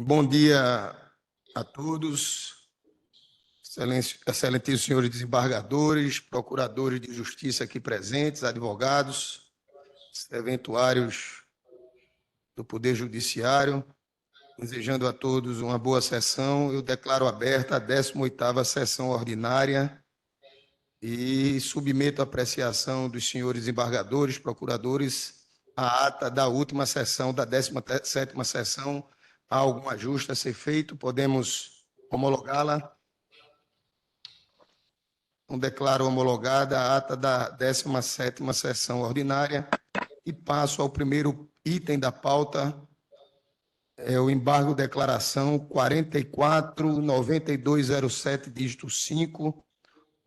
Bom dia a todos, excelentíssimos senhores desembargadores, procuradores de justiça aqui presentes, advogados, serventuários do Poder Judiciário. Desejando a todos uma boa sessão, eu declaro aberta a 18ª sessão ordinária e submeto à apreciação dos senhores desembargadores, procuradores, a ata da última sessão, da 17ª sessão. Há algum ajuste a ser feito? Podemos homologá-la? Então, declaro homologada a ata da 17ª sessão ordinária e passo ao primeiro item da pauta, o embargo declaração 449207, dígito 5. O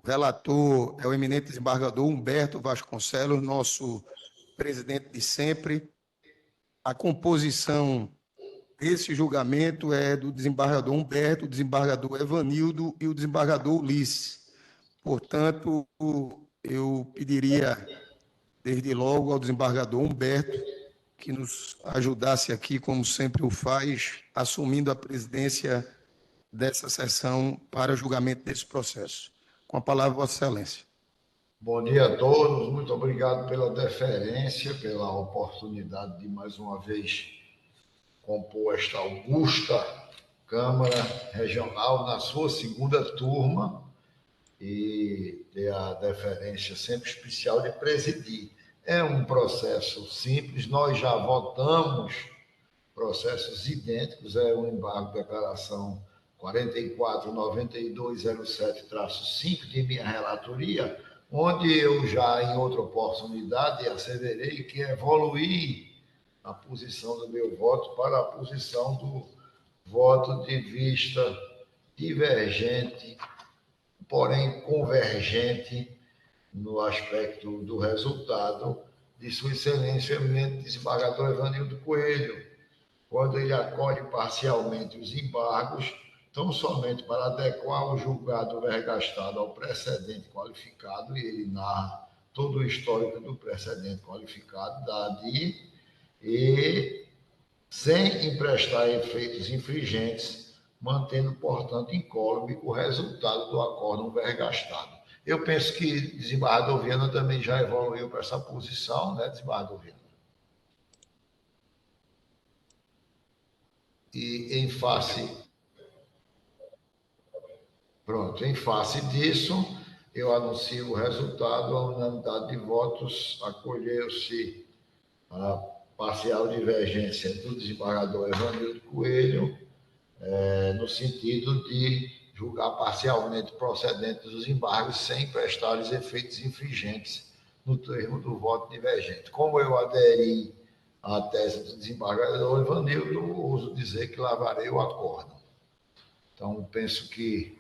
relator é o eminente desembargador Humberto Vasconcelos, nosso presidente de sempre. A composição desse julgamento é do desembargador Humberto, o desembargador Evanildo e o desembargador Ulisses. Portanto, eu pediria, desde logo, ao desembargador Humberto que nos ajudasse aqui, como sempre o faz, assumindo a presidência dessa sessão para julgamento desse processo. Com a palavra, Vossa Excelência. Bom dia a todos, muito obrigado pela deferência, pela oportunidade de mais uma vez compor esta augusta Câmara Regional na sua segunda turma e ter a deferência sempre especial de presidir. É um processo simples, nós já votamos processos idênticos, é o embargo de declaração 449207-5 de minha relatoria, onde eu já, em outra oportunidade, asseverei que evoluí a posição do meu voto para a posição do voto de vista divergente, porém convergente no aspecto do resultado de Sua Excelência, o eminente desembargador Evanildo Coelho, quando ele acolhe parcialmente os embargos, tão somente para adequar o julgado vergastado ao precedente qualificado, e ele narra todo o histórico do precedente qualificado da ADI, e sem emprestar efeitos infringentes, mantendo, portanto, incólume o resultado do acórdão vergastado. Eu penso que desembargador Viana também já evoluiu para essa posição, né, desembargador Viana? E em face disso, eu anuncio o resultado. A unanimidade de votos acolheu-se a parcial divergência do desembargador Evanildo Coelho, no sentido de julgar parcialmente procedentes dos embargos sem prestar-lhes efeitos infringentes no termo do voto divergente. Como eu aderi à tese do desembargador Evanildo, ouso dizer que lavarei o acórdão. Então, penso que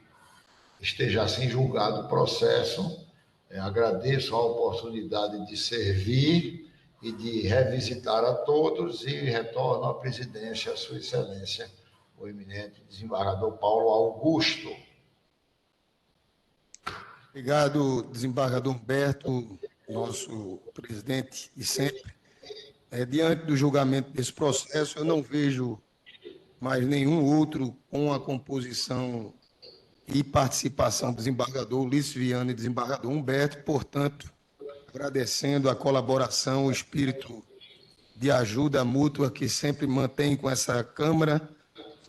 esteja assim julgado o processo. Agradeço a oportunidade de servir e de revisitar a todos e retorno à presidência a Sua Excelência, o eminente desembargador Paulo Augusto. Obrigado, desembargador Humberto, nosso presidente de sempre. Diante do julgamento desse processo, eu não vejo mais nenhum outro com a composição e participação do desembargador Ulisses Viana e desembargador Humberto. Portanto, agradecendo a colaboração, o espírito de ajuda mútua que sempre mantém com essa Câmara,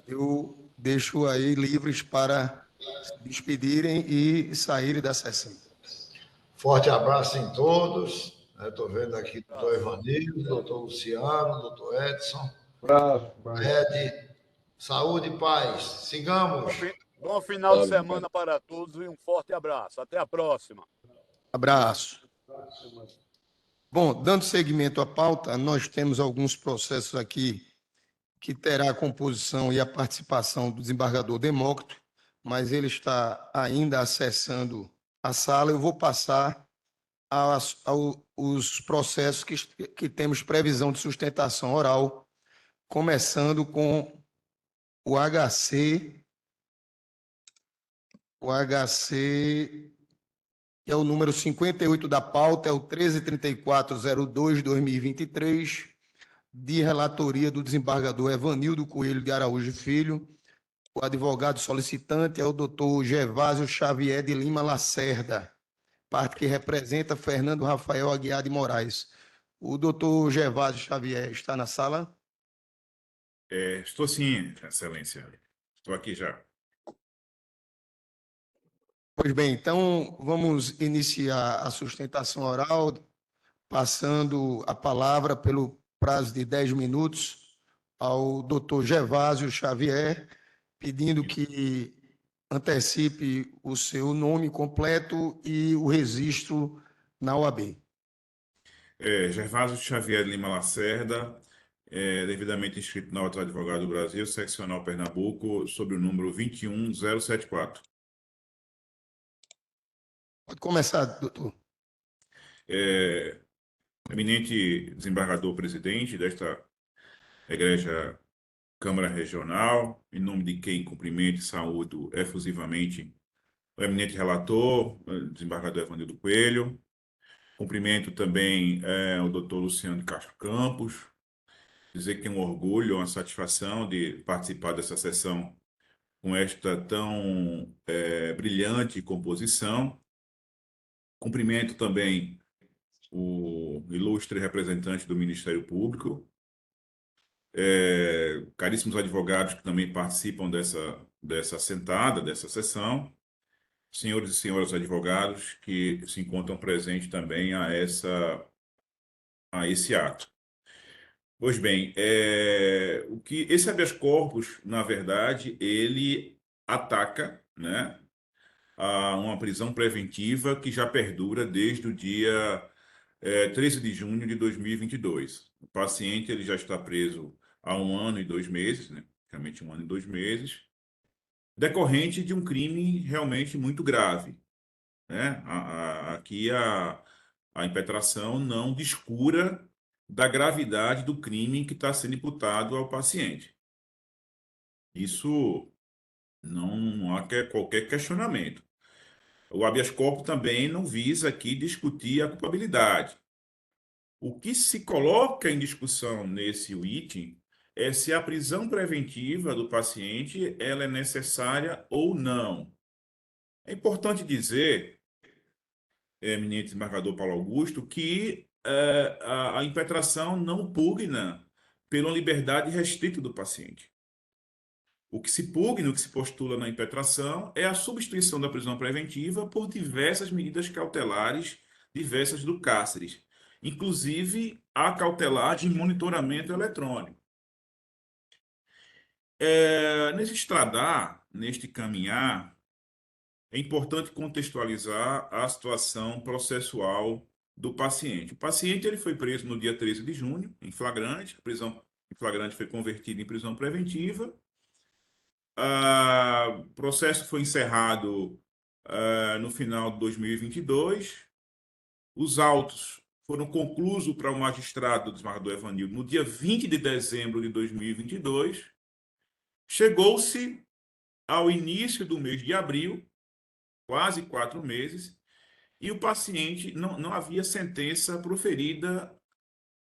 eu deixo aí livres para se despedirem e saírem da sessão. Forte abraço em todos. Estou vendo aqui o doutor Evanildo, doutor Luciano, doutor Edson. Abraço. Ed, saúde e paz. Sigamos. Bom final de semana para todos e um forte abraço. Até a próxima. Abraço. Bom, dando seguimento à pauta, nós temos alguns processos aqui que terá a composição e a participação do desembargador Demócrito, mas ele está ainda acessando a sala. Eu vou passar aos processos que temos previsão de sustentação oral, começando com o HC, que é o número 58 da pauta, é o 133402-2023, de relatoria do desembargador Evanildo Coelho de Araújo Filho. O advogado solicitante é o doutor Gervásio Xavier de Lima Lacerda, parte que representa Fernando Rafael Aguiar de Moraes. O doutor Gervásio Xavier está na sala? Estou sim, Excelência. Estou aqui já. Pois bem, então vamos iniciar a sustentação oral, passando a palavra pelo prazo de 10 minutos ao doutor Gervásio Xavier, pedindo que antecipe o seu nome completo e o registro na OAB. Gervásio Xavier de Lima Lacerda, devidamente inscrito na Ordem dos Advogados do Brasil, seccional Pernambuco, sob o número 21074. Pode começar, doutor. Eminente desembargador presidente desta egregia Câmara Regional, em nome de quem cumprimento e saúdo efusivamente o eminente relator, desembargador Evanildo Coelho. Cumprimento também o doutor Luciano de Castro Campos, dizer que é um orgulho, uma satisfação de participar dessa sessão com esta tão brilhante composição. Cumprimento também o ilustre representante do Ministério Público, caríssimos advogados que também participam dessa sentada, dessa sessão, senhores e senhoras advogados que se encontram presentes também a esse ato. Pois bem, esse habeas corpus, na verdade, ele ataca, né, a uma prisão preventiva que já perdura desde o dia 13 de junho de 2022. O paciente ele já está preso há 1 ano e 2 meses, né, praticamente 1 ano e 2 meses, decorrente de um crime realmente muito grave, né? Aqui a impetração não descura da gravidade do crime que está sendo imputado ao paciente. Isso não há qualquer questionamento. O habeas corpus também não visa aqui discutir a culpabilidade. O que se coloca em discussão nesse item é se a prisão preventiva do paciente ela é necessária ou não. É importante dizer, eminente desembargador Paulo Augusto, que a impetração não pugna pela liberdade restrita do paciente. O que se pugna, o que se postula na impetração é a substituição da prisão preventiva por diversas medidas cautelares diversas do cárcere, inclusive a cautelar de monitoramento eletrônico. Nesse estradar, neste caminhar, é importante contextualizar a situação processual do paciente. O paciente ele foi preso no dia 13 de junho, em flagrante. A prisão em flagrante foi convertida em prisão preventiva. O processo foi encerrado no final de 2022. Os autos foram conclusos para o magistrado, o desembargador Evanildo, no dia 20 de dezembro de 2022. Chegou-se ao início do mês de abril, quase 4 meses, e o paciente não havia sentença proferida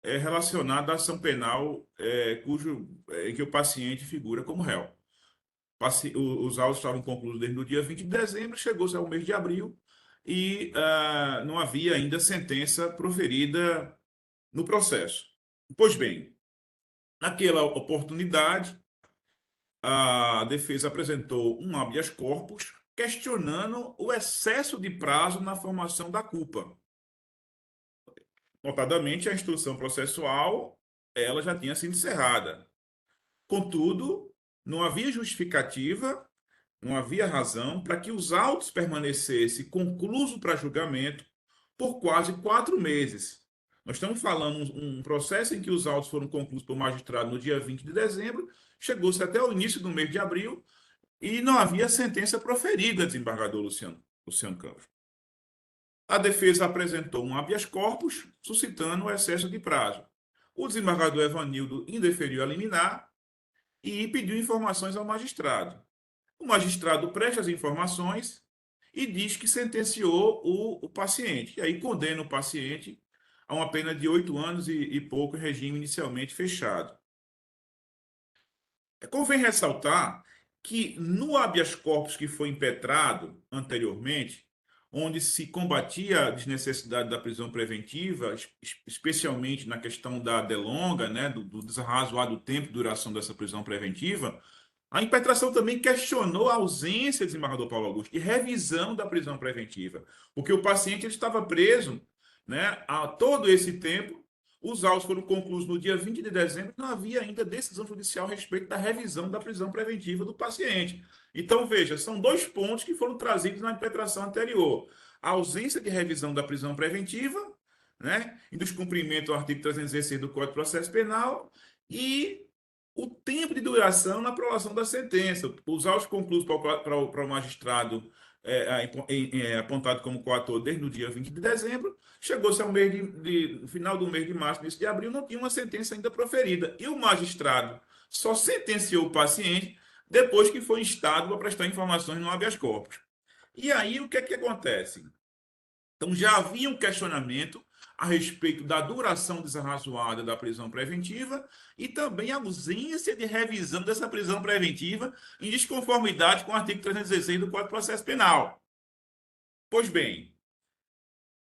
relacionada à ação penal em que o paciente figura como réu. Os autos estavam concluídos desde o dia 20 de dezembro, chegou-se ao mês de abril e não havia ainda sentença proferida no processo. Pois bem, naquela oportunidade, a defesa apresentou um habeas corpus questionando o excesso de prazo na formação da culpa. Notadamente, a instrução processual ela já tinha sido encerrada. Contudo, não havia justificativa, não havia razão para que os autos permanecessem conclusos para julgamento por quase 4 meses. Nós estamos falando um processo em que os autos foram concluídos pelo magistrado no dia 20 de dezembro, chegou-se até o início do mês de abril e não havia sentença proferida, desembargador Luciano Campos. A defesa apresentou um habeas corpus, suscitando o excesso de prazo. O desembargador Evanildo indeferiu a liminar e pediu informações ao magistrado. O magistrado presta as informações e diz que sentenciou o paciente. E aí condena o paciente a uma pena de 8 anos e pouco em regime inicialmente fechado. Convém ressaltar que no habeas corpus que foi impetrado anteriormente, onde se combatia a desnecessidade da prisão preventiva, especialmente na questão da delonga, né, do desarrazoado tempo de duração dessa prisão preventiva, a impetração também questionou a ausência, desembargador Paulo Augusto, de revisão da prisão preventiva, porque o paciente ele estava preso, né, há todo esse tempo. Os autos foram concluídos no dia 20 de dezembro, não havia ainda decisão judicial a respeito da revisão da prisão preventiva do paciente. Então, veja, são dois pontos que foram trazidos na impetração anterior. A ausência de revisão da prisão preventiva, né, em descumprimento do artigo 316 do Código de Processo Penal, e o tempo de duração na aprovação da sentença. Os autos concluídos para o magistrado apontado como coator desde o dia 20 de dezembro, chegou-se ao mês final do mês de março, início de abril, não tinha uma sentença ainda proferida. E o magistrado só sentenciou o paciente depois que foi instado para prestar informações no habeas corpus. E aí, o que é que acontece? Então, já havia um questionamento a respeito da duração desarrazoada da prisão preventiva e também a ausência de revisão dessa prisão preventiva em desconformidade com o artigo 316 do Código de Processo Penal. Pois bem,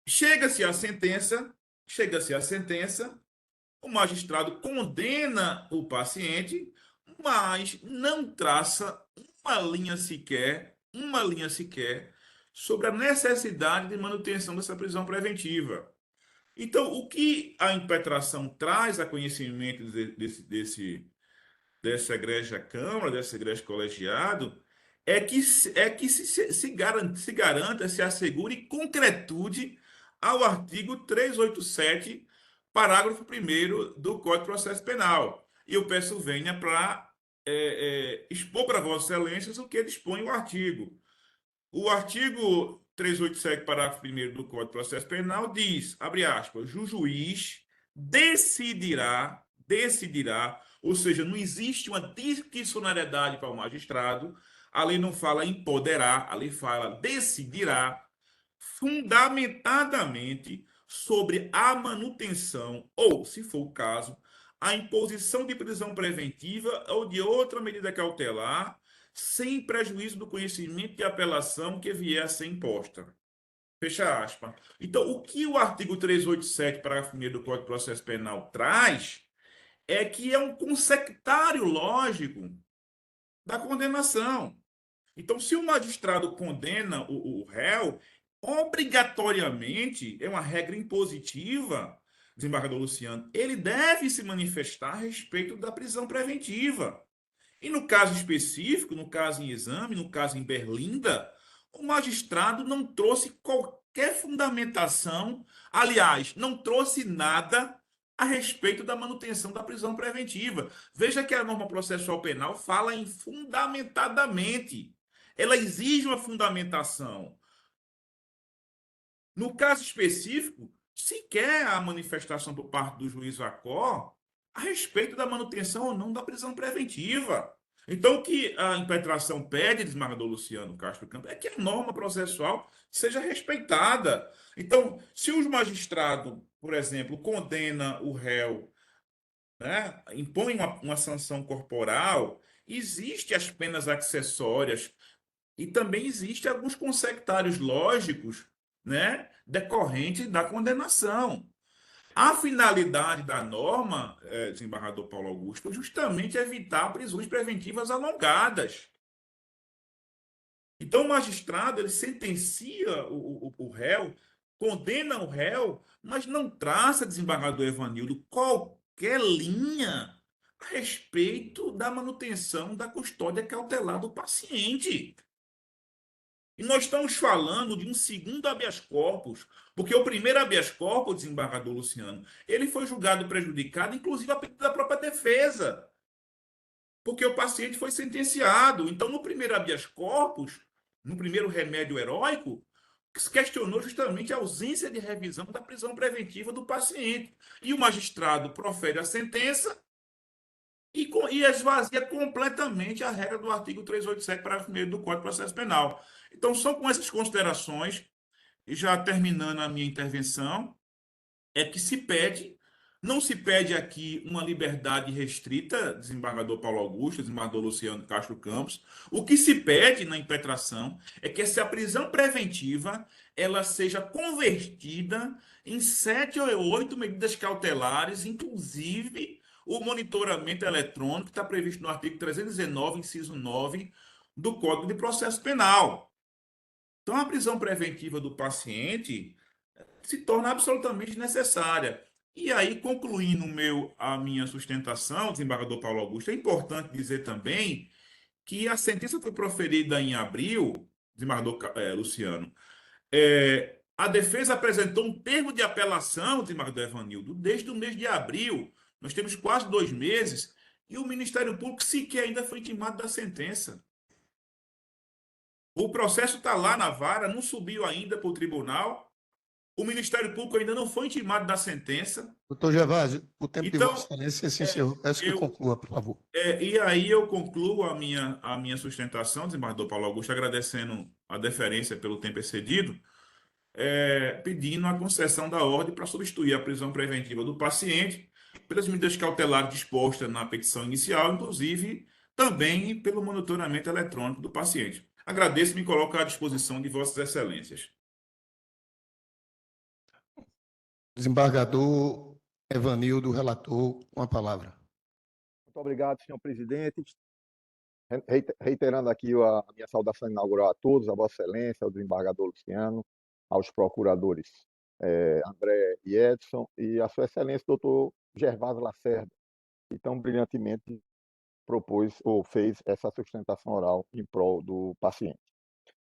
chega-se à sentença, o magistrado condena o paciente, mas não traça uma linha sequer sobre a necessidade de manutenção dessa prisão preventiva. Então, o que a impetração traz a conhecimento dessa egrégia Câmara, dessa egrégia colegiado, é que se garanta, se assegure concretude ao artigo 387, parágrafo 1º do Código de Processo Penal. E eu peço venha para expor para Vossas Excelências o que dispõe o artigo. O artigo 387, parágrafo 1º do Código de Processo Penal diz, abre aspas, o juiz decidirá, ou seja, não existe uma discricionariedade para o magistrado, a lei não fala em poderá, a lei fala decidirá, fundamentadamente sobre a manutenção, ou, se for o caso, a imposição de prisão preventiva ou de outra medida cautelar, sem prejuízo do conhecimento de apelação que vier a ser imposta. Fecha aspas. Então, o que o artigo 387, parágrafo 1º do Código de Processo Penal traz é que é um consectário lógico da condenação. Então, se o magistrado condena o réu, obrigatoriamente, é uma regra impositiva, desembargador Luciano, ele deve se manifestar a respeito da prisão preventiva. E no caso específico, no caso em exame, no caso em Berlinda, o magistrado não trouxe qualquer fundamentação, aliás, não trouxe nada a respeito da manutenção da prisão preventiva. Veja que a norma processual penal fala em fundamentadamente. Ela exige uma fundamentação. No caso específico, sequer a manifestação por parte do juiz Acó a respeito da manutenção ou não da prisão preventiva. Então, o que a impetração pede, desembargador Luciano Castro Campos, é que a norma processual seja respeitada. Então, se o magistrado, por exemplo, condena o réu, né, impõe uma sanção corporal, existem as penas acessórias e também existem alguns consectários lógicos, né, decorrentes da condenação. A finalidade da norma, desembargador Paulo Augusto, é justamente evitar prisões preventivas alongadas. Então, o magistrado ele sentencia o réu, condena o réu, mas não traça, desembargador Evanildo, qualquer linha a respeito da manutenção da custódia cautelar do paciente. E nós estamos falando de um segundo habeas corpus, porque o primeiro habeas corpus, desembargador Luciano, ele foi julgado prejudicado, inclusive a pedido da própria defesa, porque o paciente foi sentenciado. Então, no primeiro habeas corpus, no primeiro remédio heróico, se questionou justamente a ausência de revisão da prisão preventiva do paciente. E o magistrado profere a sentença e esvazia completamente a regra do artigo 387, parágrafo 1º do Código de Processo Penal. Então, são com essas considerações, e já terminando a minha intervenção, é que se pede, não se pede aqui uma liberdade restrita, desembargador Paulo Augusto, desembargador Luciano Castro Campos. O que se pede na impetração é que essa prisão preventiva ela seja convertida em 7 ou 8 medidas cautelares, inclusive o monitoramento eletrônico que está previsto no artigo 319, inciso 9 do Código de Processo Penal. Então, a prisão preventiva do paciente se torna absolutamente necessária. E aí, concluindo a minha sustentação, desembargador Paulo Augusto, é importante dizer também que a sentença foi proferida em abril, desembargador Luciano. A defesa apresentou um termo de apelação, desembargador Evanildo, desde o mês de abril. Nós temos quase 2 meses e o Ministério Público sequer ainda foi intimado da sentença. O processo está lá na vara, não subiu ainda para o tribunal. O Ministério Público ainda não foi intimado da sentença. Doutor Gervásio, o tempo de Vossa Então, Excelência se encerrou. Peço que eu, conclua, por favor. e aí eu concluo a minha sustentação, desembargador Paulo Augusto, agradecendo a deferência pelo tempo excedido, pedindo a concessão da ordem para substituir a prisão preventiva do paciente pelas medidas cautelares dispostas na petição inicial, inclusive também pelo monitoramento eletrônico do paciente. Agradeço e me coloco à disposição de Vossas Excelências. Desembargador Evanildo, relator, com a palavra. Muito obrigado, senhor presidente. Reiterando aqui a minha saudação inaugural a todos, a Vossa Excelência, ao desembargador Luciano, aos procuradores André e Edson, e a Sua Excelência, doutor Gervásio Lacerda, que tão brilhantemente propôs ou fez essa sustentação oral em prol do paciente.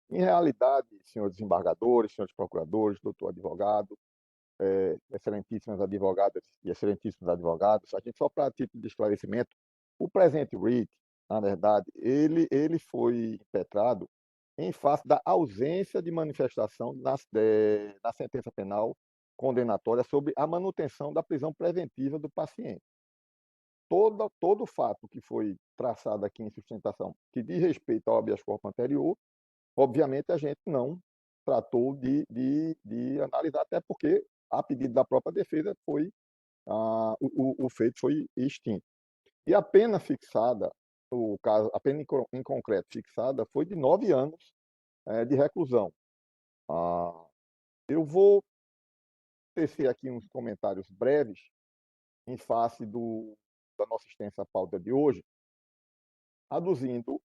Em realidade, senhores desembargadores, senhores procuradores, doutor advogado, excelentíssimas advogadas e excelentíssimos advogados, a gente só para título de esclarecimento, o presente writ, na verdade, ele foi impetrado em face da ausência de manifestação na sentença penal condenatória sobre a manutenção da prisão preventiva do paciente. Todo fato que foi traçado aqui em sustentação que diz respeito ao habeas corpus anterior, obviamente a gente não tratou de analisar, até porque, a pedido da própria defesa, o feito foi extinto. E a pena fixada, a pena em concreto fixada, foi de 9 anos de reclusão. Eu vou tecer aqui uns comentários breves em face da nossa extensa pauta de hoje, aduzindo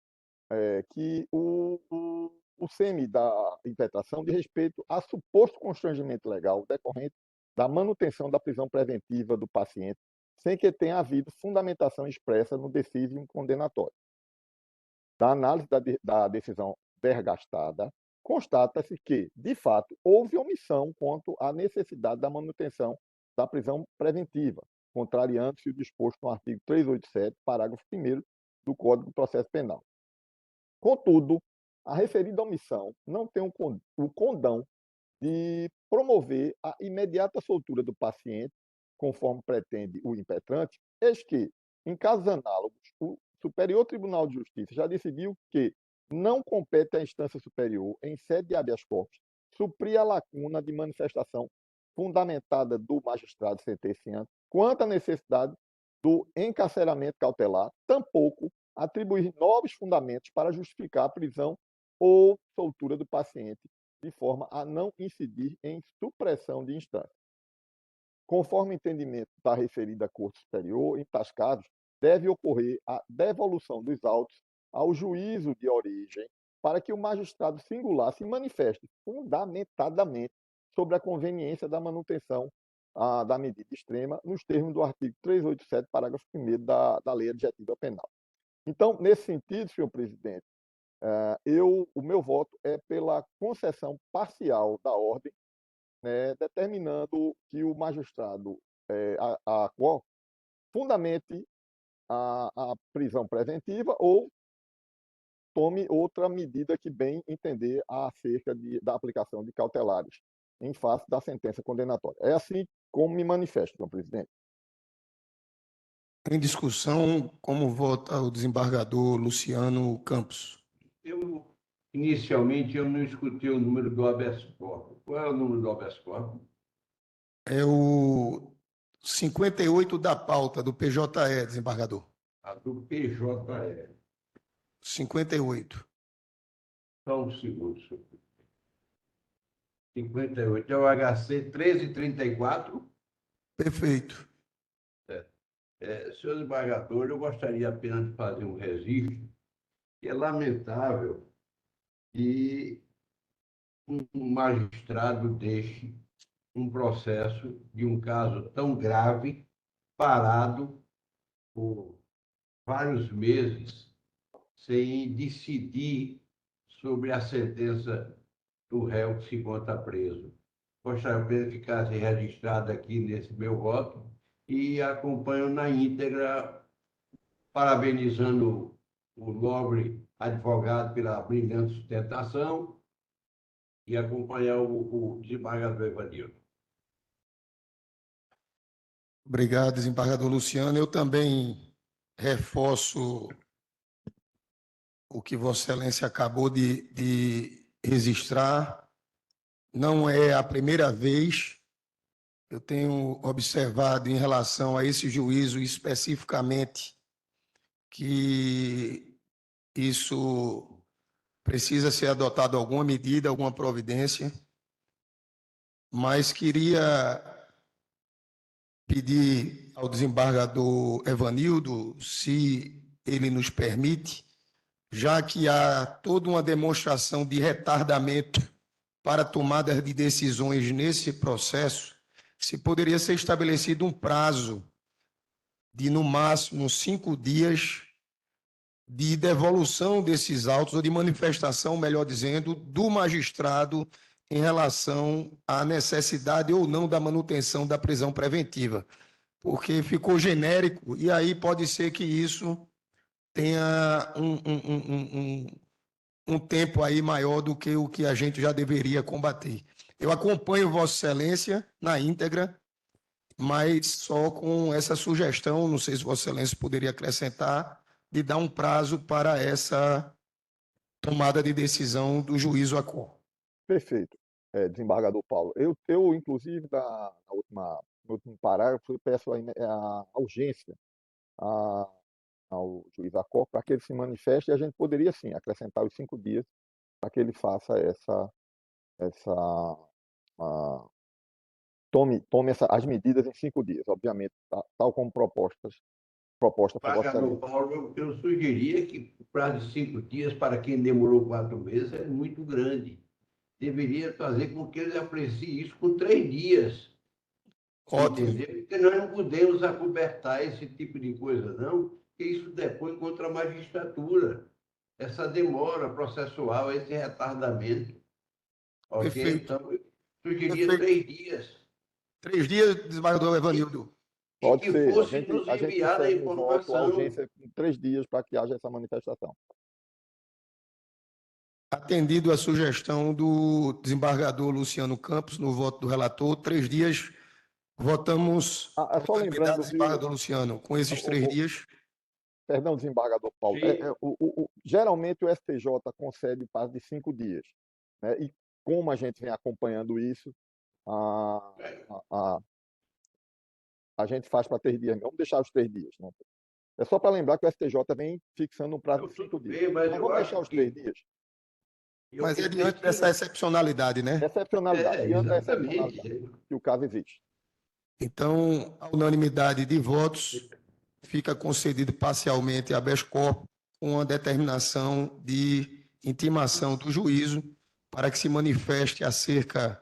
que o SEMI da impetração diz respeito a suposto constrangimento legal decorrente da manutenção da prisão preventiva do paciente, sem que tenha havido fundamentação expressa no decision condenatório. Da análise da decisão vergastada, constata-se que, de fato, houve omissão quanto à necessidade da manutenção da prisão preventiva, contrariando-se o disposto no artigo 387, parágrafo 1º do Código de Processo Penal. Contudo, a referida omissão não tem o condão de promover a imediata soltura do paciente, conforme pretende o impetrante, eis que, em casos análogos, o Superior Tribunal de Justiça já decidiu que não compete à instância superior, em sede de habeas corpus, suprir a lacuna de manifestação fundamentada do magistrado sentenciante quanto à necessidade do encarceramento cautelar, tampouco atribuir novos fundamentos para justificar a prisão ou soltura do paciente, de forma a não incidir em supressão de instância. Conforme o entendimento da referida Corte Superior, em tais casos, deve ocorrer a devolução dos autos ao juízo de origem para que o magistrado singular se manifeste fundamentadamente sobre a conveniência da manutenção da medida extrema nos termos do artigo 387, parágrafo 1º da Lei Adjetiva Penal. Então, nesse sentido, senhor presidente, o meu voto é pela concessão parcial da ordem, determinando que o magistrado fundamente a prisão preventiva ou tome outra medida que bem entender acerca da aplicação de cautelares em face da sentença condenatória. É assim como me manifesto, senhor presidente. Em discussão, como vota o desembargador Luciano Campos? Inicialmente, eu não escutei o número do habeas corpus. Qual é o número do habeas corpus? É o 58 da pauta do PJE, desembargador. A do PJE. 58. Só um segundo, senhor. 58. É o HC 1334. Perfeito. Senhor desembargador, eu gostaria apenas de fazer um registro, que é lamentável que um magistrado deixe um processo de um caso tão grave parado por vários meses sem decidir sobre a sentença do réu que se encontra preso. Gostaria apenas que ficasse registrado aqui nesse meu voto e acompanho na íntegra, parabenizando o nobre advogado pela brilhante sustentação e acompanhar o desembargador Evanildo. Obrigado, desembargador Luciano. Eu também reforço o que Vossa Excelência acabou de registrar. Não é a primeira vez. Eu tenho observado em relação a esse juízo especificamente que isso precisa ser adotado alguma medida, alguma providência, mas queria pedir ao desembargador Evanildo, se ele nos permite, já que há toda uma demonstração de retardamento para tomada de decisões nesse processo, se poderia ser estabelecido um prazo de, no máximo, 5 dias de devolução desses autos, ou de manifestação, melhor dizendo, do magistrado em relação à necessidade ou não da manutenção da prisão preventiva, porque ficou genérico, e aí pode ser que isso tenha um tempo aí maior do que o que a gente já deveria combater. Eu acompanho Vossa Excelência na íntegra, mas só com essa sugestão, não sei se Vossa Excelência poderia acrescentar, de dar um prazo para essa tomada de decisão do juízo a cor. Perfeito, desembargador Paulo. Eu inclusive, no último parágrafo, eu peço a urgência ao juiz Acor para que ele se manifeste, e a gente poderia, sim, acrescentar os 5 dias para que ele faça tome as medidas em 5 dias, obviamente, tal como proposta por Vossa Desembargador Excelência. Paulo, eu sugeria que o prazo de 5 dias para quem demorou 4 meses é muito grande. Deveria fazer com que eles apreciem isso com 3 dias. Ótimo. Entendeu? Porque nós não podemos acobertar esse tipo de coisa, não, porque isso depõe contra a magistratura. Essa demora processual, esse retardamento. Ok? Perfeito. Então, eu sugeria Perfeito. 3 dias. 3 dias, desembargador Evanildo. Pode que ser, fosse nos a gente enviada a segue no voto a informação. urgência com 3 dias para que haja essa manifestação. Atendido a sugestão do desembargador Luciano Campos, no voto do relator, 3 dias, votamos Só lembrando, desembargador Luciano, com esses 3 dias. Perdão, desembargador Paulo. Geralmente o STJ concede prazo de 5 dias, né? E como a gente vem acompanhando isso, a gente faz para 3 dias. Vamos deixar os 3 dias, né? É só para lembrar que o STJ vem fixando um prazo de 5 dias. Mas Vamos deixar os 3 dias. Mas é diante dessa excepcionalidade, né? Excepcionalidade, diante da exatamente. excepcionalidade que o caso existe. Então, a unanimidade de votos fica concedido parcialmente a habeas corpus com a determinação de intimação do juízo para que se manifeste acerca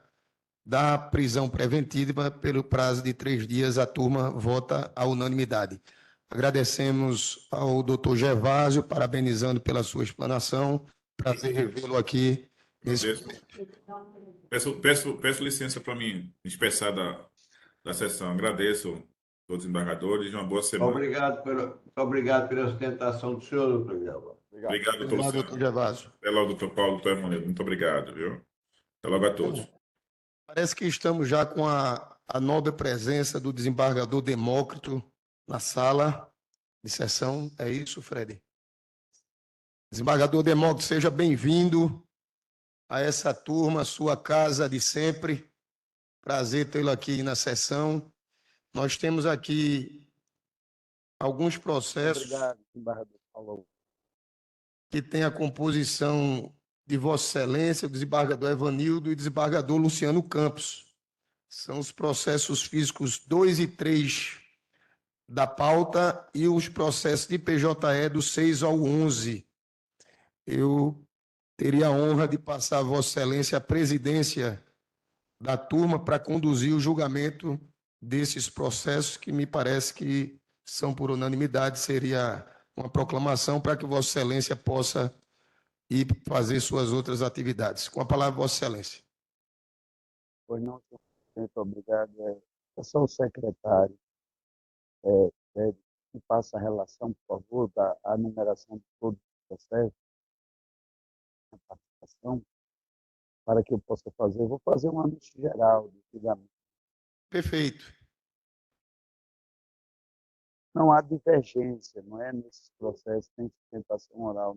da prisão preventiva pelo prazo de 3 dias. A turma vota à unanimidade. Agradecemos ao doutor Gervásio, parabenizando pela sua explanação. Prazer revê-lo aqui. Peço licença para me dispersar da sessão. Agradeço a todos os embargadores. Uma boa semana. Obrigado pela sustentação do senhor, doutor Gervásio. Obrigado, doutor Gervásio. Até logo, doutor Paulo, doutor Evanildo. Muito obrigado, viu? Até logo a todos. Parece que estamos já com a nobre presença do desembargador Demócrito na sala de sessão. É isso, Fred? Desembargador Demócrito, seja bem-vindo a essa turma, sua casa de sempre. Prazer tê-lo aqui na sessão. Nós temos aqui alguns processos Obrigado, embaixador Paulo. que têm a composição de Vossa Excelência, o desembargador Evanildo e o desembargador Luciano Campos. São os processos físicos 2 e 3 da pauta e os processos de PJE do 6 ao 11. Eu teria a honra de passar a Vossa Excelência a presidência da turma para conduzir o julgamento desses processos, que me parece que são por unanimidade, seria uma proclamação para que Vossa Excelência possa ir fazer suas outras atividades. Com a palavra, Vossa Excelência. Pois não, senhor presidente, obrigado. É só o secretário que passa a relação, por favor, da numeração de todos os processos, a participação, para que eu possa fazer. Eu vou fazer um anúncio geral do julgamento. Perfeito. Não há divergência, não é? Nesses processos, tem sustentação oral.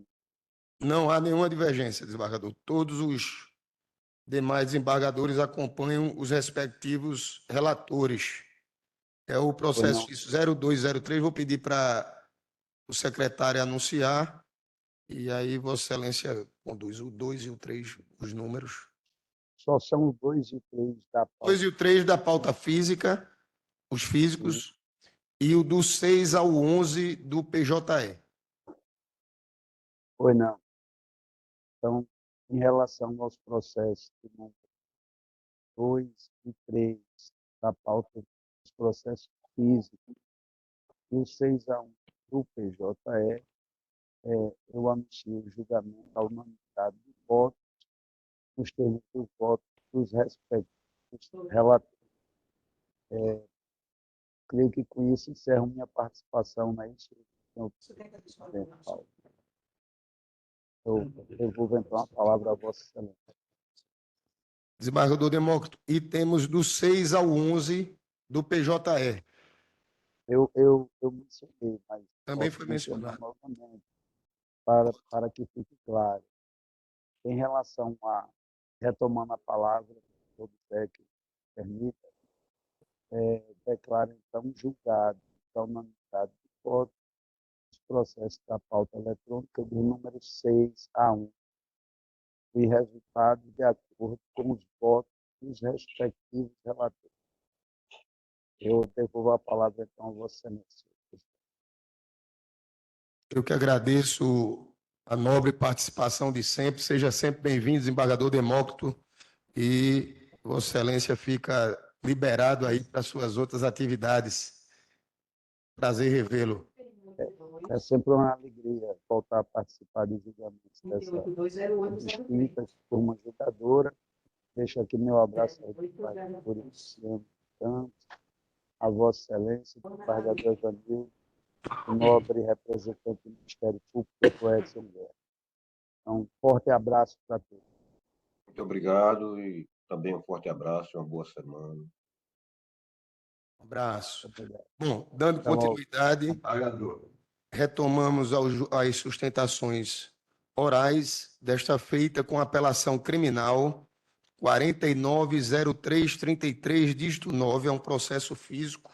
Não há nenhuma divergência, desembargador. Todos os demais desembargadores acompanham os respectivos relatores. É o processo 0203. Vou pedir para o secretário anunciar, e aí Vossa Excelência conduz o 2 e o 3, os números. Só são os 2 e 3 da pauta. 2 e o 3 da pauta física, os físicos, e o do 6 ao 11 do PJE. Pois não. Então, em relação aos processos de número 2 e 3 da pauta dos processos físicos e o 6 a 1 do PJE, eu anuncio o julgamento à unanimidade de votos, nos termos dos votos dos respectivos relatores. Creio que com isso encerro minha participação na senhor presidente Paulo. Eu devolvo então a palavra a Vossa Excelência. Desembargador Demócrito, e temos do 6 ao 11 do PJE. Eu mencionei, mas Também posso foi mencionar mencionado. novamente, para que fique claro. Em relação a, retomando a palavra, se o técnico permita, declaro então julgado a unanimidade de votos os processos da pauta eletrônica do número 6 a 1 e resultado de acordo com os votos dos respectivos relatores. Eu devolvo a palavra então a Vossa Excelência. Eu que agradeço a nobre participação de sempre. Seja sempre bem-vindo, desembargador Demócrito, e Vossa Excelência fica liberado aí para suas outras atividades. Prazer revê-lo. É sempre uma alegria voltar a participar de julgamentos dessa distinta turma julgadora. Deixo aqui meu abraço ao desembargador Luciano Campos, a Vossa Excelência, o desembargador Evanildo, o nobre representante do Ministério Público, Edson Guerra. Então, um forte abraço para todos. Muito obrigado e também um forte abraço e uma boa semana. Um abraço. Obrigado. Bom, dando continuidade, Pagador. retomamos as sustentações orais, desta feita com apelação criminal 490333, dígito 9, é um processo físico.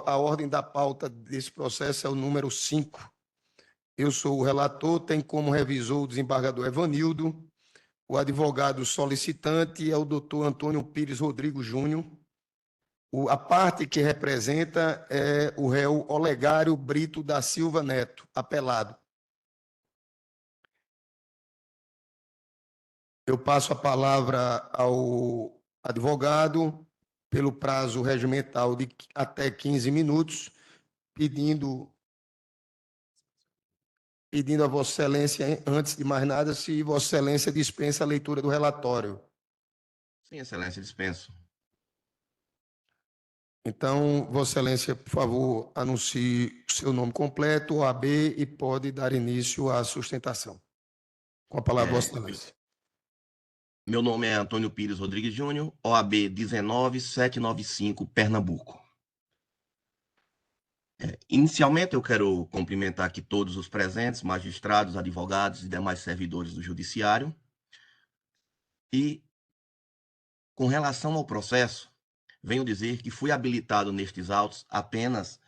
A ordem da pauta desse processo é o número 5. Eu sou o relator, tem como revisor o desembargador Evanildo, o advogado solicitante é o doutor Antônio Pires Rodrigo Júnior. A parte que representa é o réu Olegário Brito da Silva Neto, apelado. Eu passo a palavra ao advogado pelo prazo regimental de até 15 minutos, pedindo a Vossa Excelência, antes de mais nada, se Vossa Excelência dispensa a leitura do relatório. Sim, Excelência, dispenso. Então, Vossa Excelência, por favor, anuncie o seu nome completo, OAB, e pode dar início à sustentação. Com a palavra, Vossa Excelência. Meu nome é Antônio Pires Rodrigues Júnior, OAB 19795, Pernambuco. Inicialmente, eu quero cumprimentar aqui todos os presentes, magistrados, advogados e demais servidores do Judiciário. E Com relação ao processo, venho dizer que fui habilitado nestes autos apenas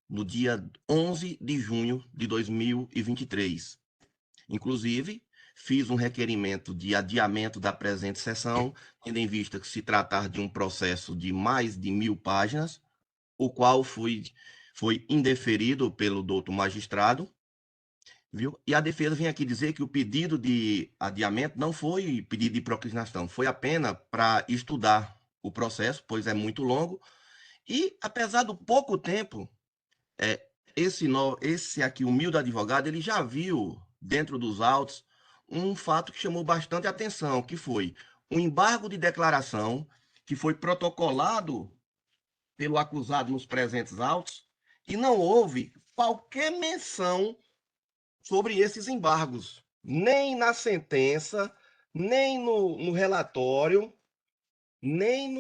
no dia 11 de junho de 2023. Inclusive, fiz um requerimento de adiamento da presente sessão, tendo em vista que se tratar de um processo de mais de 1.000 páginas, o qual foi indeferido pelo doutor magistrado, viu? E a defesa vem aqui dizer que o pedido de adiamento não foi pedido de procrastinação, foi apenas para estudar o processo, pois é muito longo, e apesar do pouco tempo, esse aqui, humilde advogado, ele já viu dentro dos autos um fato que chamou bastante atenção, que foi um embargo de declaração que foi protocolado pelo acusado nos presentes autos e não houve qualquer menção sobre esses embargos, nem na sentença, nem no relatório, nem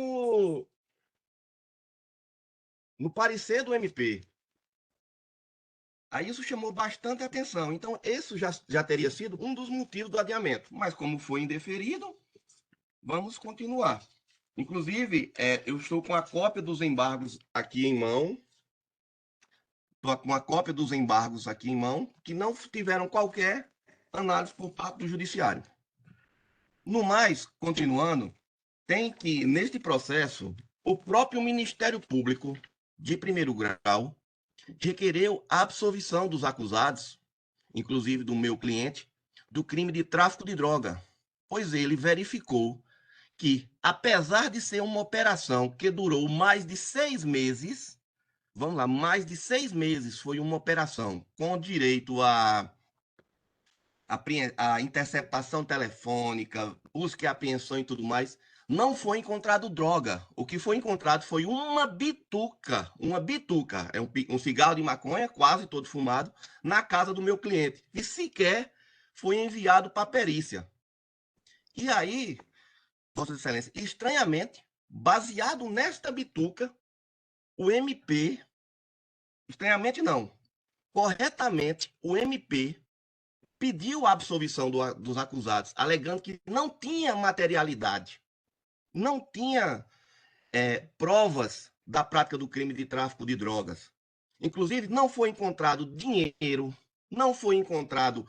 no parecer do MP. Aí isso chamou bastante atenção. Então, esse já teria sido um dos motivos do adiamento. Mas como foi indeferido, vamos continuar. Inclusive, eu estou com a cópia dos embargos aqui em mão. Estou com a cópia dos embargos aqui em mão, que não tiveram qualquer análise por parte do judiciário. No mais, continuando, tem que, neste processo, o próprio Ministério Público de primeiro grau requereu a absolvição dos acusados, inclusive do meu cliente, do crime de tráfico de droga, pois ele verificou que, apesar de ser uma operação que durou mais de 6 meses, vamos lá, mais de 6 meses foi uma operação com direito a interceptação telefônica, busca e apreensão e tudo mais, não foi encontrado droga. O que foi encontrado foi uma bituca, é um cigarro de maconha, quase todo fumado, na casa do meu cliente. E sequer foi enviado para a perícia. E aí, Vossa Excelência, estranhamente, baseado nesta bituca, o MP, estranhamente não, corretamente, o MP pediu a absolvição dos acusados, alegando que não tinha materialidade, não tinha provas da prática do crime de tráfico de drogas. Inclusive, não foi encontrado dinheiro, não foi encontrado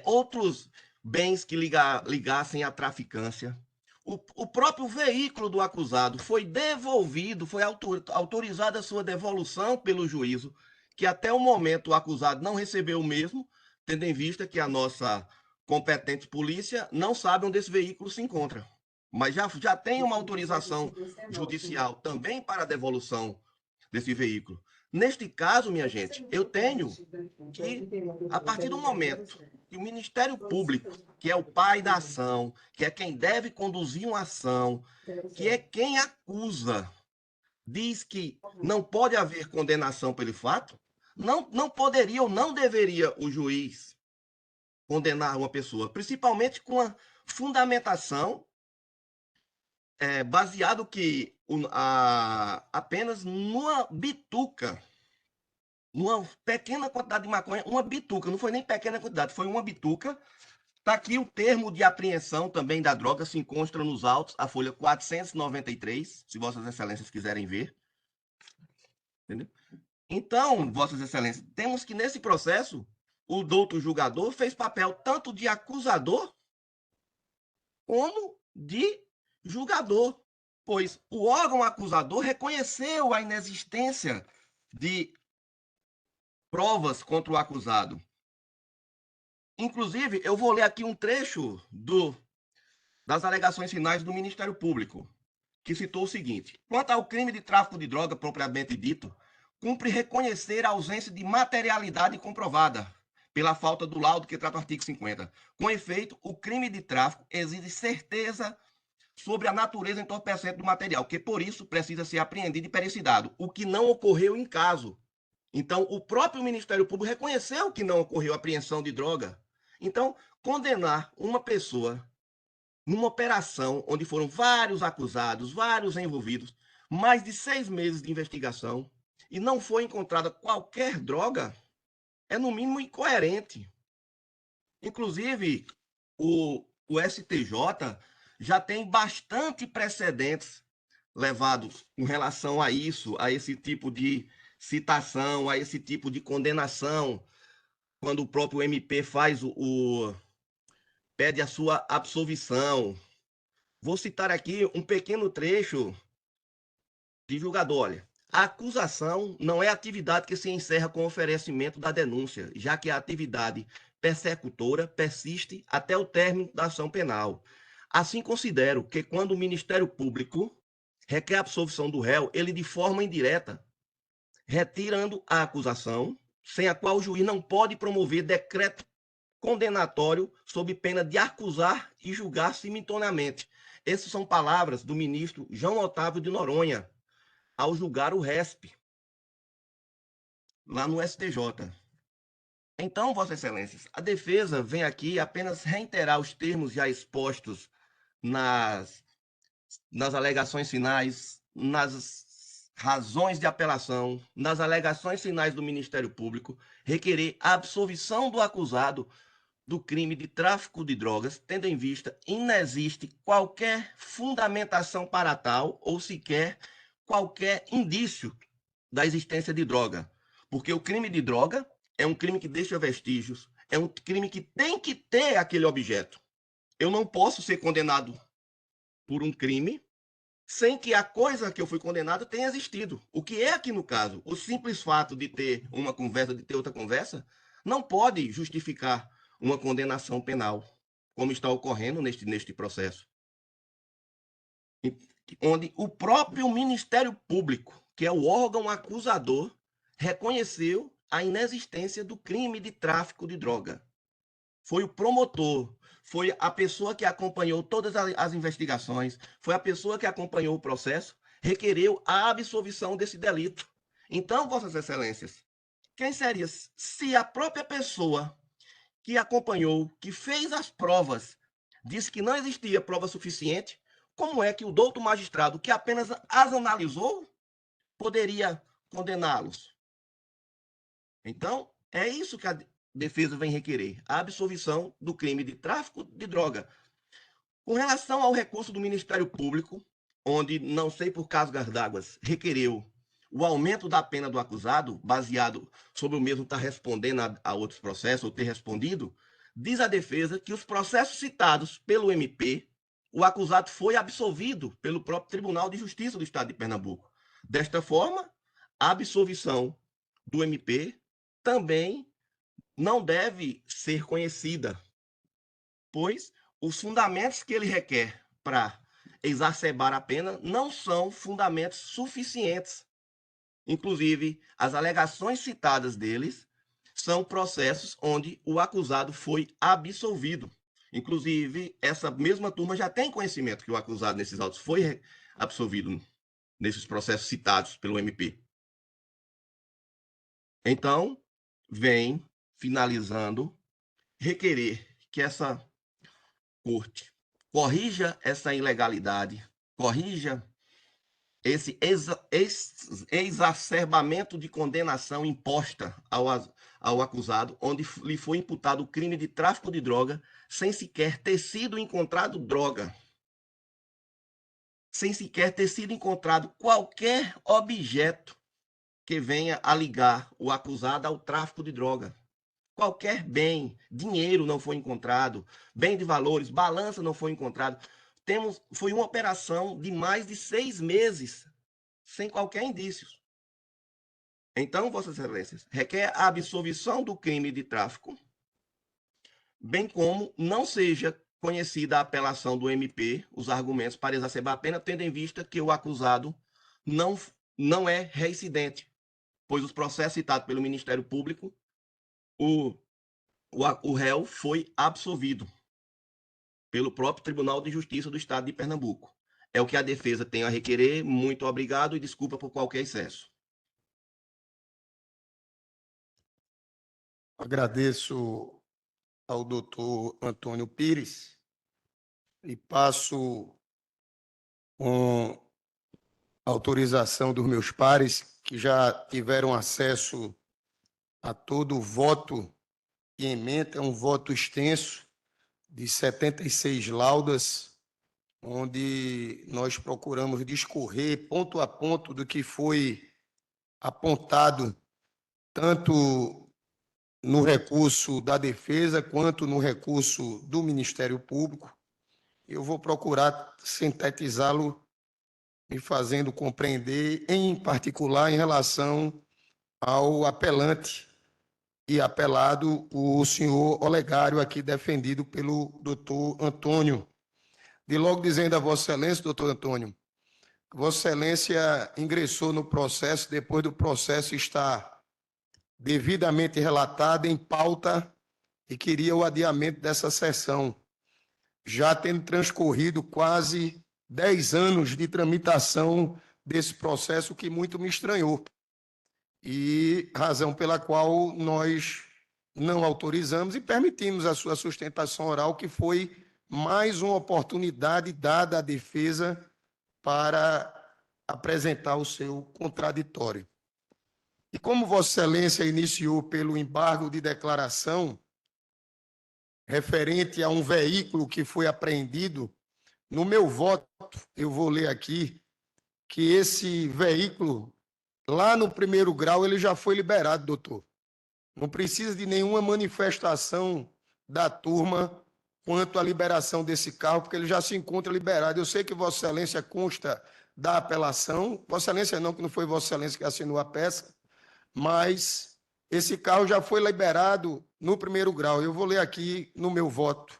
outros bens que ligassem à traficância. O próprio veículo do acusado foi devolvido, foi autorizada a sua devolução pelo juízo, que até o momento o acusado não recebeu o mesmo, tendo em vista que a nossa competente polícia não sabe onde esse veículo se encontra. Mas já tem uma autorização judicial também para a devolução desse veículo. Neste caso, minha gente, eu tenho que, a partir do momento que o Ministério Público, que é o pai da ação, que é quem deve conduzir uma ação, que é quem acusa, diz que não pode haver condenação pelo fato, não poderia ou não deveria o juiz condenar uma pessoa, principalmente com a fundamentação baseado que apenas numa bituca, numa pequena quantidade de maconha, uma bituca, não foi nem pequena quantidade, foi uma bituca. Está aqui o termo de apreensão também da droga, se encontra nos autos, a folha 493, se Vossas Excelências quiserem ver. Entendeu? Então, Vossas Excelências, temos que nesse processo, o doutor julgador fez papel tanto de acusador como de julgador, pois o órgão acusador reconheceu a inexistência de provas contra o acusado. Inclusive, eu vou ler aqui um trecho das alegações finais do Ministério Público, que citou o seguinte: quanto ao crime de tráfico de droga propriamente dito, cumpre reconhecer a ausência de materialidade comprovada pela falta do laudo que trata o artigo 50. Com efeito, o crime de tráfico exige certeza sobre a natureza entorpecente do material, que por isso precisa ser apreendido e pericidado, o que não ocorreu em caso. Então, o próprio Ministério Público reconheceu que não ocorreu apreensão de droga. Então, condenar uma pessoa numa operação onde foram vários acusados, vários envolvidos, mais de 6 meses de investigação, e não foi encontrada qualquer droga, é no mínimo incoerente. Inclusive, o STJ já tem bastante precedentes levados em relação a isso, a esse tipo de citação, a esse tipo de condenação, quando o próprio MP faz pede a sua absolvição. Vou citar aqui um pequeno trecho de julgador. Olha, a acusação não é atividade que se encerra com o oferecimento da denúncia, já que a atividade persecutora persiste até o término da ação penal. Assim, considero que quando o Ministério Público requer a absolvição do réu, ele de forma indireta, retirando a acusação, sem a qual o juiz não pode promover decreto condenatório sob pena de acusar e julgar simultaneamente. Essas são palavras do ministro João Otávio de Noronha, ao julgar o RESP, lá no STJ. Então, Vossas Excelências, a defesa vem aqui apenas reiterar os termos já expostos nas alegações finais, nas razões de apelação, nas alegações finais do Ministério Público, requerer a absolvição do acusado do crime de tráfico de drogas, tendo em vista que não existe qualquer fundamentação para tal ou sequer qualquer indício da existência de droga. Porque o crime de droga é um crime que deixa vestígios, é um crime que tem que ter aquele objeto. Eu não posso ser condenado por um crime sem que a coisa que eu fui condenado tenha existido. O que é aqui no caso? O simples fato de ter uma conversa, de ter outra conversa, não pode justificar uma condenação penal, como está ocorrendo neste processo. Onde o próprio Ministério Público, que é o órgão acusador, reconheceu a inexistência do crime de tráfico de droga. Foi o promotor, foi a pessoa que acompanhou todas as investigações, foi a pessoa que acompanhou o processo, requereu a absolvição desse delito. Então, Vossas Excelências, quem seria se a própria pessoa que acompanhou, que fez as provas, disse que não existia prova suficiente, como é que o douto magistrado, que apenas as analisou, poderia condená-los? Então, é isso que a defesa vem requerer, a absolvição do crime de tráfico de droga. Com relação ao recurso do Ministério Público, onde, não sei por cargas d'água, requereu o aumento da pena do acusado, baseado sobre o mesmo estar respondendo a outros processos, ou ter respondido, diz a defesa que os processos citados pelo MP, o acusado foi absolvido pelo próprio Tribunal de Justiça do Estado de Pernambuco. Desta forma, a absolvição do MP também não deve ser conhecida, pois os fundamentos que ele requer para exacerbar a pena não são fundamentos suficientes. Inclusive, as alegações citadas deles são processos onde o acusado foi absolvido. Inclusive, essa mesma turma já tem conhecimento que o acusado nesses autos foi absolvido nesses processos citados pelo MP. Então, vem, finalizando, requerer que essa corte corrija essa ilegalidade, corrija esse exacerbamento de condenação imposta ao acusado, onde lhe foi imputado o crime de tráfico de droga, sem sequer ter sido encontrado droga, sem sequer ter sido encontrado qualquer objeto que venha a ligar o acusado ao tráfico de droga. Qualquer bem, dinheiro não foi encontrado, bem de valores, balança não foi encontrado. Foi uma operação de mais de 6 meses, sem qualquer indício. Então, Vossas Excelências, requer a absolvição do crime de tráfico, bem como não seja conhecida a apelação do MP, os argumentos para exacerbar a pena, tendo em vista que o acusado não é reincidente, pois os processos citados pelo Ministério Público, o réu foi absolvido pelo próprio Tribunal de Justiça do Estado de Pernambuco. É o que a defesa tem a requerer. Muito obrigado e desculpa por qualquer excesso. Agradeço ao doutor Antônio Pires e passo com autorização dos meus pares que já tiveram acesso a todo o voto e ementa, um voto extenso de 76 laudas onde nós procuramos discorrer ponto a ponto do que foi apontado tanto no recurso da defesa quanto no recurso do Ministério Público. Eu vou procurar sintetizá-lo, me fazendo compreender, em particular em relação ao apelante e apelado, o senhor Olegário, aqui defendido pelo doutor Antônio. De logo dizendo a Vossa Excelência, doutor Antônio, Vossa Excelência ingressou no processo, depois do processo estar devidamente relatado em pauta, e queria o adiamento dessa sessão, já tendo transcorrido quase 10 anos de tramitação desse processo, que muito me estranhou, e razão pela qual nós não autorizamos e permitimos a sua sustentação oral, que foi mais uma oportunidade dada à defesa para apresentar o seu contraditório. E como Vossa Excelência iniciou pelo embargo de declaração referente a um veículo que foi apreendido, no meu voto, eu vou ler aqui, que esse veículo, lá no primeiro grau, ele já foi liberado, doutor. Não precisa de nenhuma manifestação da turma quanto à liberação desse carro, porque ele já se encontra liberado. Eu sei que Vossa Excelência consta da apelação, Vossa Excelência não, que não foi Vossa Excelência que assinou a peça, mas esse carro já foi liberado no primeiro grau. Eu vou ler aqui no meu voto.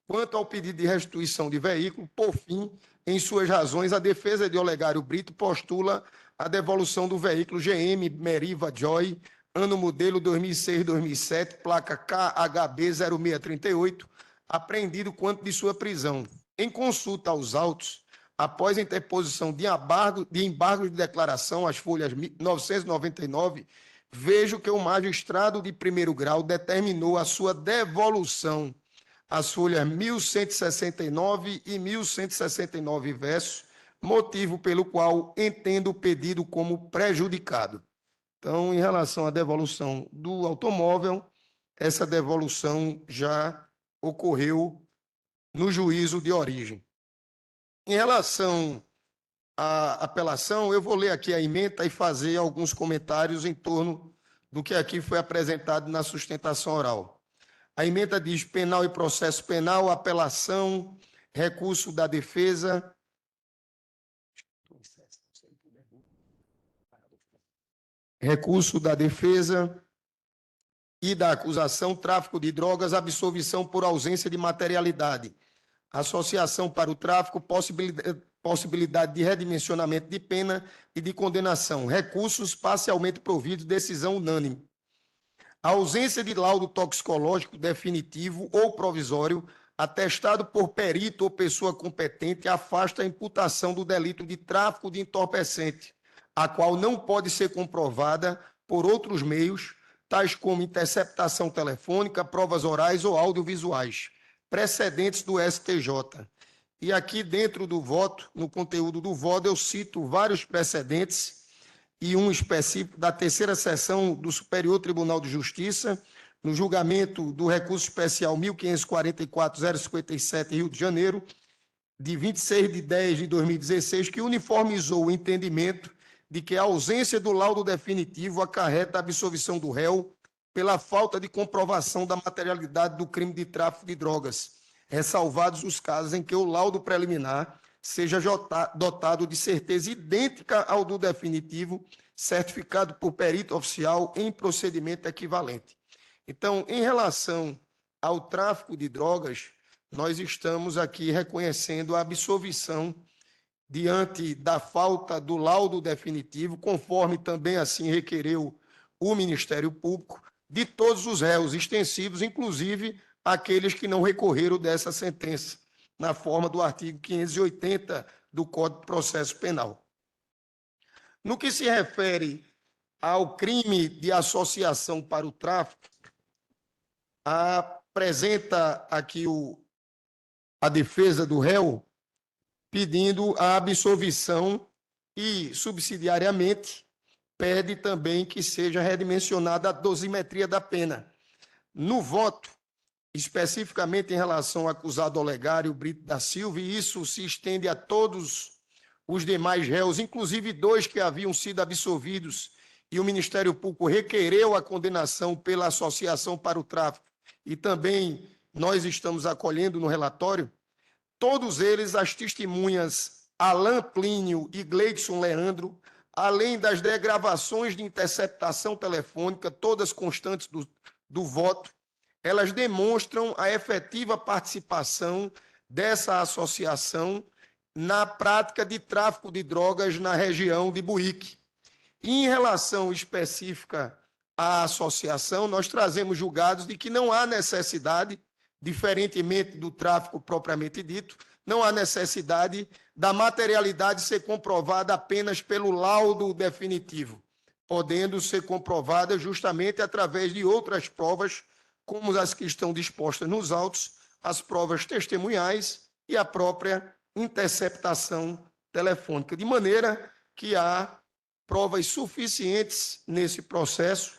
Quanto ao pedido de restituição de veículo, por fim, em suas razões, a defesa de Olegário Brito postula a devolução do veículo GM Meriva Joy, ano modelo 2006-2007, placa KHB 0638, apreendido quanto de sua prisão. Em consulta aos autos, após a interposição de embargo de declaração, as folhas 999, vejo que o magistrado de primeiro grau determinou a sua devolução, as folhas 1169 e 1169 versos, motivo pelo qual entendo o pedido como prejudicado. Então, em relação à devolução do automóvel, essa devolução já ocorreu no juízo de origem. Em relação à apelação, eu vou ler aqui a ementa e fazer alguns comentários em torno do que aqui foi apresentado na sustentação oral. A ementa diz: penal e processo penal, apelação, recurso da defesa. Recurso da defesa e da acusação, tráfico de drogas, absolvição por ausência de materialidade, associação para o tráfico, possibilidade de redimensionamento de pena e de condenação, recursos parcialmente providos, decisão unânime. A ausência de laudo toxicológico definitivo ou provisório, atestado por perito ou pessoa competente, afasta a imputação do delito de tráfico de entorpecente, a qual não pode ser comprovada por outros meios, tais como interceptação telefônica, provas orais ou audiovisuais, precedentes do STJ. E aqui dentro do voto, no conteúdo do voto, eu cito vários precedentes e um específico da terceira sessão do Superior Tribunal de Justiça, no julgamento do recurso especial 1544-057, Rio de Janeiro, de 26 de 10 de 2016, que uniformizou o entendimento de que a ausência do laudo definitivo acarreta a absolvição do réu pela falta de comprovação da materialidade do crime de tráfico de drogas, ressalvados os casos em que o laudo preliminar seja dotado de certeza idêntica ao do definitivo, certificado por perito oficial em procedimento equivalente. Então, em relação ao tráfico de drogas, nós estamos aqui reconhecendo a absolvição diante da falta do laudo definitivo, conforme também assim requereu o Ministério Público, de todos os réus extensivos, inclusive aqueles que não recorreram dessa sentença, na forma do artigo 580 do Código de Processo Penal. No que se refere ao crime de associação para o tráfico, apresenta aqui a defesa do réu pedindo a absolvição e, subsidiariamente, pede também que seja redimensionada a dosimetria da pena. No voto, especificamente em relação ao acusado Olegário Brito da Silva, e isso se estende a todos os demais réus, inclusive 2 que haviam sido absolvidos, e o Ministério Público requereu a condenação pela associação para o tráfico, e também nós estamos acolhendo no relatório. Todos eles, as testemunhas Alain Plínio e Gleidson Leandro, além das degravações de interceptação telefônica, todas constantes do voto, elas demonstram a efetiva participação dessa associação na prática de tráfico de drogas na região de Buíque. E em relação específica à associação, nós trazemos julgados de que não há necessidade, diferentemente do tráfico propriamente dito, não há necessidade da materialidade ser comprovada apenas pelo laudo definitivo, podendo ser comprovada justamente através de outras provas, como as que estão dispostas nos autos, as provas testemunhais e a própria interceptação telefônica, de maneira que há provas suficientes nesse processo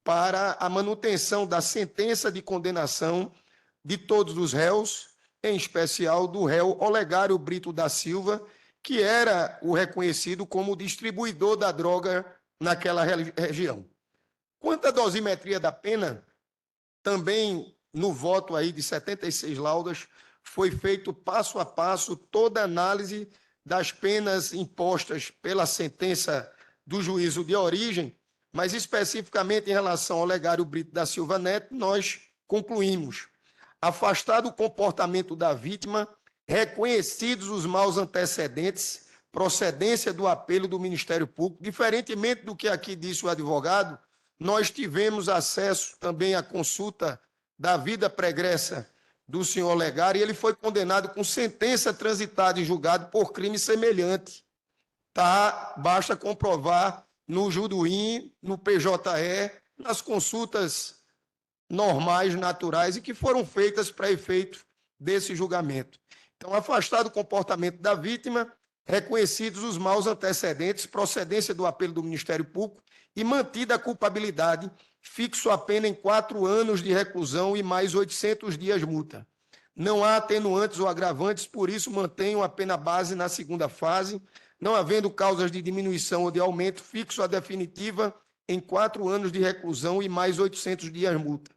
para a manutenção da sentença de condenação de todos os réus, em especial do réu Olegário Brito da Silva, que era o reconhecido como distribuidor da droga naquela região. Quanto à dosimetria da pena, também no voto aí de 76 laudas, foi feito passo a passo toda a análise das penas impostas pela sentença do juízo de origem, mas especificamente em relação ao Olegário Brito da Silva Neto, nós concluímos: afastado o comportamento da vítima, reconhecidos os maus antecedentes, procedência do apelo do Ministério Público, diferentemente do que aqui disse o advogado, nós tivemos acesso também à consulta da vida pregressa do senhor Olegário, e ele foi condenado com sentença transitada em julgado por crime semelhante. Basta comprovar no Juduim, no PJE, nas consultas normais, naturais, e que foram feitas para efeito desse julgamento. Então, afastado o comportamento da vítima, reconhecidos os maus antecedentes, procedência do apelo do Ministério Público e mantida a culpabilidade, fixo a pena em 4 anos de reclusão e mais 800 dias multa. Não há atenuantes ou agravantes, por isso mantenho a pena base na segunda fase, não havendo causas de diminuição ou de aumento, fixo a definitiva em 4 anos de reclusão e mais 800 dias multa.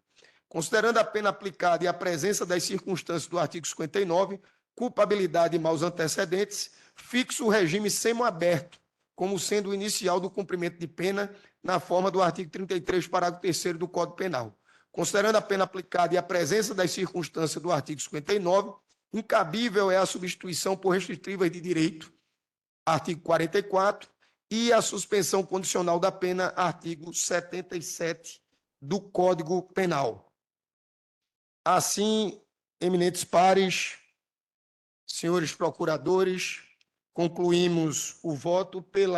Considerando a pena aplicada e a presença das circunstâncias do artigo 59, culpabilidade e maus antecedentes, fixo o regime semiaberto, como sendo o inicial do cumprimento de pena, na forma do artigo 33, parágrafo 3º do Código Penal. Considerando a pena aplicada e a presença das circunstâncias do artigo 59, incabível é a substituição por restritivas de direito, artigo 44, e a suspensão condicional da pena, artigo 77 do Código Penal. Assim, eminentes pares, senhores procuradores, concluímos o voto pelo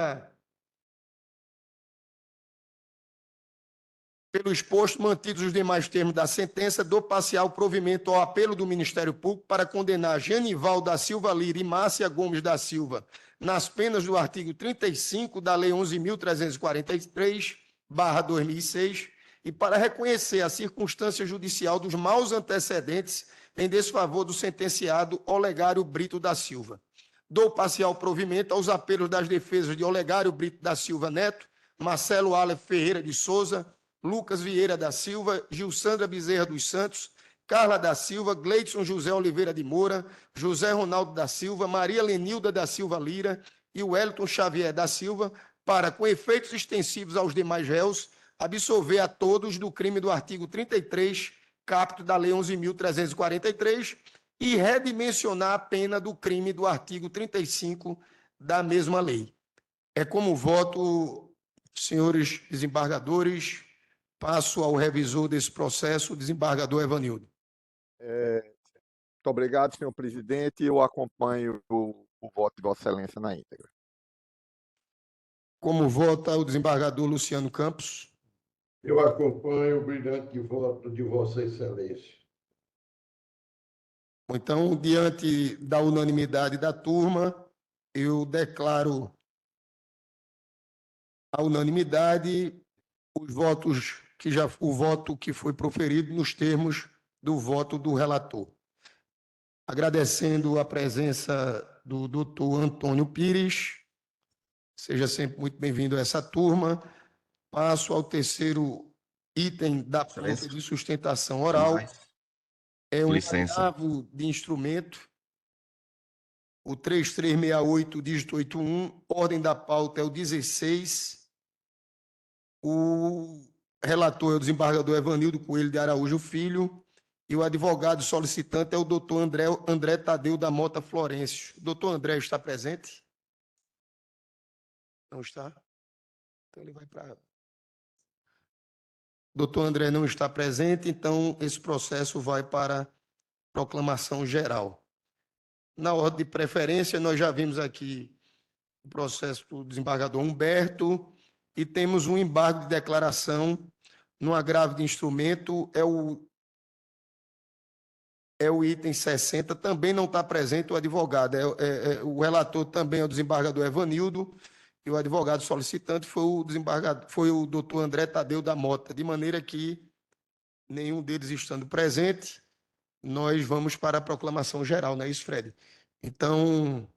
exposto, mantidos os demais termos da sentença, dou parcial provimento ao apelo do Ministério Público para condenar Genival da Silva Lira e Márcia Gomes da Silva nas penas do artigo 35 da Lei 11.343/2006 e para reconhecer a circunstância judicial dos maus antecedentes em desfavor do sentenciado Olegário Brito da Silva. Dou parcial provimento aos apelos das defesas de Olegário Brito da Silva Neto, Marcelo Aleph Ferreira de Souza, Lucas Vieira da Silva, Gilsandra Bezerra dos Santos, Carla da Silva, Gleidson José Oliveira de Moura, José Ronaldo da Silva, Maria Lenilda da Silva Lira e Wellington Xavier da Silva, para, com efeitos extensivos aos demais réus, absolver a todos do crime do artigo 33, caput da Lei 11.343, e redimensionar a pena do crime do artigo 35 da mesma lei. É como voto, senhores desembargadores, passo ao revisor desse processo, o desembargador Evanildo. Muito obrigado, senhor presidente. Eu acompanho o voto de Vossa Excelência na íntegra. Como vota o desembargador Luciano Campos? Eu acompanho o brilhante voto de Vossa Excelência. Então, diante da unanimidade da turma, eu declaro a unanimidade o voto que foi proferido nos termos do voto do relator. Agradecendo a presença do doutor Antônio Pires, seja sempre muito bem-vindo a essa turma. Passo ao terceiro item da pauta de sustentação oral. É um agravo de instrumento, o 3368, dígito 81, ordem da pauta é o 16. O relator é o desembargador Evanildo Coelho de Araújo Filho e o advogado solicitante é o doutor André Tadeu da Mota Florencio. O doutor André está presente? Não está? Então ele vai para... Doutor André não está presente, então esse processo vai para proclamação geral. Na ordem de preferência, nós já vimos aqui o processo do desembargador Humberto e temos um embargo de declaração no agravo de instrumento, é o item 60, também não está presente o advogado, o relator também é o desembargador Evanildo e o advogado solicitante foi o doutor André Tadeu da Mota, de maneira que, nenhum deles estando presente, nós vamos para a proclamação geral, não é isso, Fred? Então,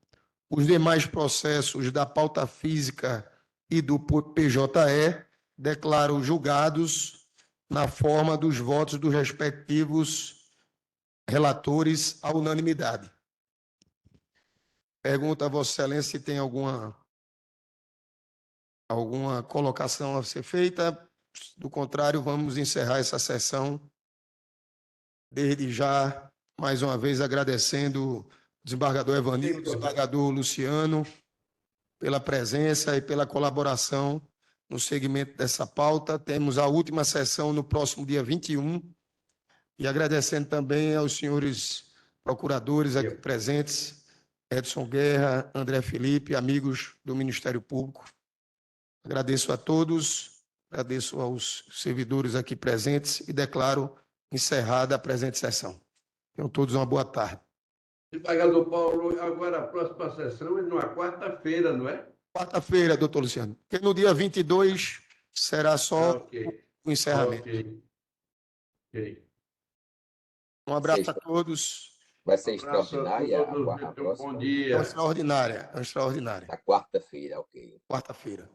os demais processos da pauta física e do PJE declaro julgados na forma dos votos dos respectivos relatores à unanimidade. Pergunto a Vossa Excelência se tem alguma colocação a ser feita. Do contrário, vamos encerrar essa sessão. Desde já, mais uma vez, agradecendo o desembargador Evanildo, o desembargador Luciano, pela presença e pela colaboração no segmento dessa pauta. Temos a última sessão no próximo dia 21. E agradecendo também aos senhores procuradores aqui presentes, Edson Guerra, André Felipe, amigos do Ministério Público. Agradeço a todos, agradeço aos servidores aqui presentes e declaro encerrada a presente sessão. Tenham todos uma boa tarde. Desembargador Paulo, agora a próxima sessão é numa quarta-feira, não é? Quarta-feira, doutor Luciano. Porque no dia 22 será só o encerramento. Ok. Um abraço a todos. Vai ser extraordinária a próxima? Bom dia. É extraordinária. Na quarta-feira, ok. Quarta-feira.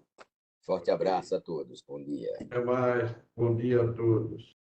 Forte abraço a todos. Bom dia. Até mais. Bom dia a todos.